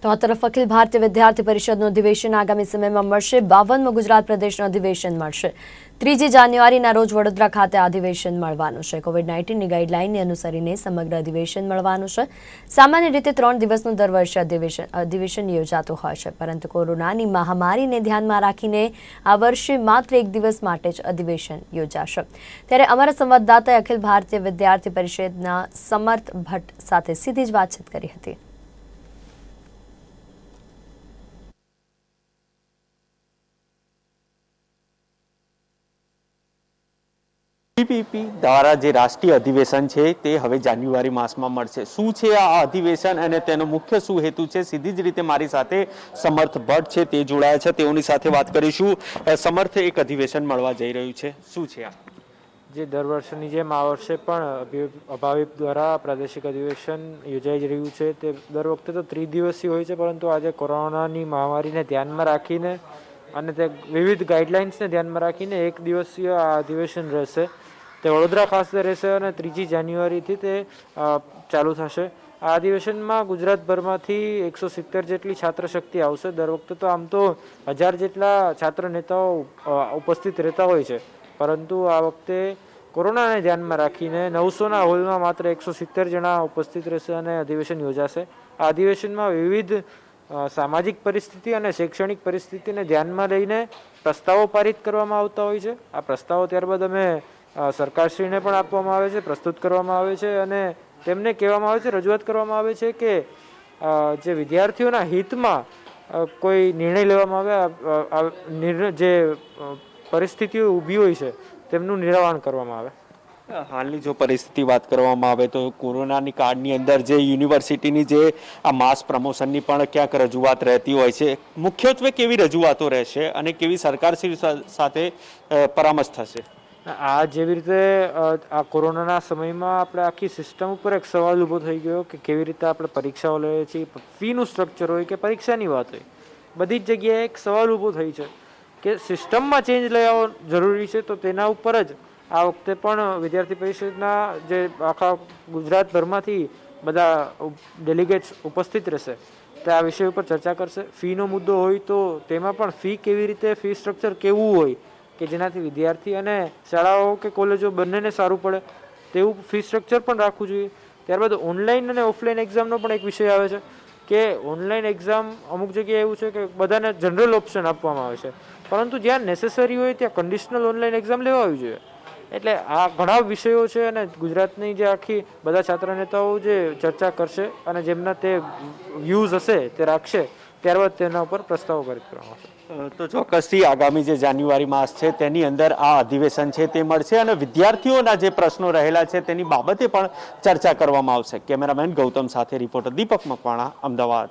તો આ તરફ અખિલ ભારતીય વિદ્યાર્થી પરિષદનું અધિવેશન આગામી સમયમાં મળશે। 52મું ગુજરાત પ્રદેશનું અધિવેશન મળશે। 3 જાન્યુઆરીના રોજ વડોદરા ખાતે અધિવેશન મળવાનું છે। કોવિડ-19ની ગાઈડલાઈનને અનુસરીને સમગ્ર અધિવેશન મળવાનું છે। સામાન્ય રીતે 3 દિવસનું દર વર્ષે અધિવેશન યોજાતું હોય છે, પરંતુ કોરોનાની મહામારીને ધ્યાનમાં રાખીને આ વર્ષે માત્ર 1 દિવસ માટે જ અધિવેશન યોજાશે। ત્યારે અમારા સંવાદદાતાએ અખિલ ભારતીય વિદ્યાર્થી પરિષદના સમર્થ ભટ્ટ સાથે સીધી જ વાતચીત કરી હતી। પીપીપી દ્વારા જે રાષ્ટ્રીય અધિવેશન છે તે હવે જાન્યુઆરી માસમાં મળશે। શું છે આ અધિવેશન અને તેનો મુખ્ય શું હેતુ છે, સીધી જ રીતે મારી સાથે સમર્થ ભટ્ટ છે તે જોડાયા છે, તેઓની સાથે વાત કરીશું। સમર્થ, એક અધિવેશન મળવા જઈ રહ્યું છે, શું છે આ? જે દર વર્ષની જેમ આ વર્ષે પણ અભાવિપ દ્વારા પ્રાદેશિક અધિવેશન યોજાઈ રહ્યું છે। તે દર વખતે તો 3 દિવસીય હોય છે, પરંતુ આજે કોરોનાની મહામારીને ધ્યાનમાં રાખીને અને તે વિવિધ ગાઈડલાઇન્સને ધ્યાનમાં રાખીને 1 દિવસીય આ અધિવેશન રહેશે। તે વડોદરા ખાતે રહેશે અને 3 જાન્યુઆરીથી તે ચાલુ થશે। આ અધિવેશનમાં ગુજરાતભરમાંથી 170 જેટલી છાત્ર શક્તિ આવશે। દર વખતે તો આમ તો 1000 જેટલા છાત્ર નેતાઓ ઉપસ્થિત રહેતા હોય છે, પરંતુ આ વખતે કોરોનાને ધ્યાનમાં રાખીને 900ના હોલમાં માત્ર 170 જણા ઉપસ્થિત રહેશે અને અધિવેશન યોજાશે। આ અધિવેશનમાં વિવિધ સામાજિક પરિસ્થિતિ અને શૈક્ષણિક પરિસ્થિતિને ધ્યાનમાં લઈને પ્રસ્તાવો પારિત કરવામાં આવતા હોય છે। આ પ્રસ્તાવો ત્યારબાદ અમે સરકારશ્રીને પણ આપવામાં આવે છે, પ્રસ્તુત કરવામાં આવે છે અને તેમને કહેવામાં આવે છે, રજૂઆત કરવામાં આવે છે કે જે વિદ્યાર્થીઓના હિતમાં કોઈ નિર્ણય લેવામાં આવે, જે પરિસ્થિતિઓ ઊભી હોય છે તેમનું નિરાકરણ કરવામાં આવે। હાલની જો પરિસ્થિતિ વાત કરવામાં આવે તો કોરોનાની કાળની અંદર જે યુનિવર્સિટીની જે આ માસ પ્રમોશનની પણ ક્યાંક રજૂઆત રહેતી હોય છે, મુખ્યત્વે કેવી રજૂઆતો રહેશે અને કેવી સરકારશ્રી સાથે પરામર્શ થશે? આ જેવી રીતે આ કોરોનાના સમયમાં આપણે આખી સિસ્ટમ ઉપર એક સવાલ ઊભો થઈ ગયો કે કેવી રીતે આપણે પરીક્ષાઓ લઈએ છીએ, ફીનું સ્ટ્રક્ચર હોય કે પરીક્ષાની વાત હોય, બધી જ જગ્યાએ એક સવાલ ઊભો થઈ છે કે સિસ્ટમમાં ચેન્જ લઈ આવવો જરૂરી છે। તો તેના ઉપર જ આ વખતે પણ વિદ્યાર્થી પરિષદના જે આખા ગુજરાતભરમાંથી બધા ડેલિગેટ્સ ઉપસ્થિત રહેશે, તે આ વિષય ઉપર ચર્ચા કરશે। ફીનો મુદ્દો હોય તો તેમાં પણ ફી કેવી રીતે, ફી સ્ટ્રક્ચર કેવું હોય કે જેનાથી વિદ્યાર્થી અને શાળાઓ કે કોલેજો બંનેને સારું પડે તેવું ફી સ્ટ્રક્ચર પણ રાખવું જોઈએ। ત્યારબાદ ઓનલાઈન અને ઓફલાઈન એક્ઝામનો પણ એક વિષય આવે છે કે ઓનલાઈન એક્ઝામ અમુક જગ્યાએ એવું છે કે બધાને જનરલ ઓપ્શન આપવામાં આવે છે, પરંતુ જ્યાં નેસેસરી હોય ત્યાં કન્ડિશનલ ઓનલાઈન એક્ઝામ લેવાવી જોઈએ। એટલે આ ઘણા વિષયો છે અને ગુજરાતની જે આખી બધા છાત્ર નેતાઓ જે ચર્ચા કરશે અને જેમના તે વ્યૂઝ હશે તે રાખશે, ત્યારબાદ તેના ઉપર પ્રસ્તાવો પારિત કરવામાં આવશે। તો ચોક્કસથી આગામી જે જાન્યુઆરી માસ છે તેની અંદર આ અધિવેશન છે તે મળશે અને વિદ્યાર્થીઓના જે પ્રશ્નો રહેલા છે તેની બાબતે પણ ચર્ચા કરવામાં આવશે। કેમેરામેન ગૌતમ સાથે રિપોર્ટર દીપક મકવાણા, અમદાવાદ।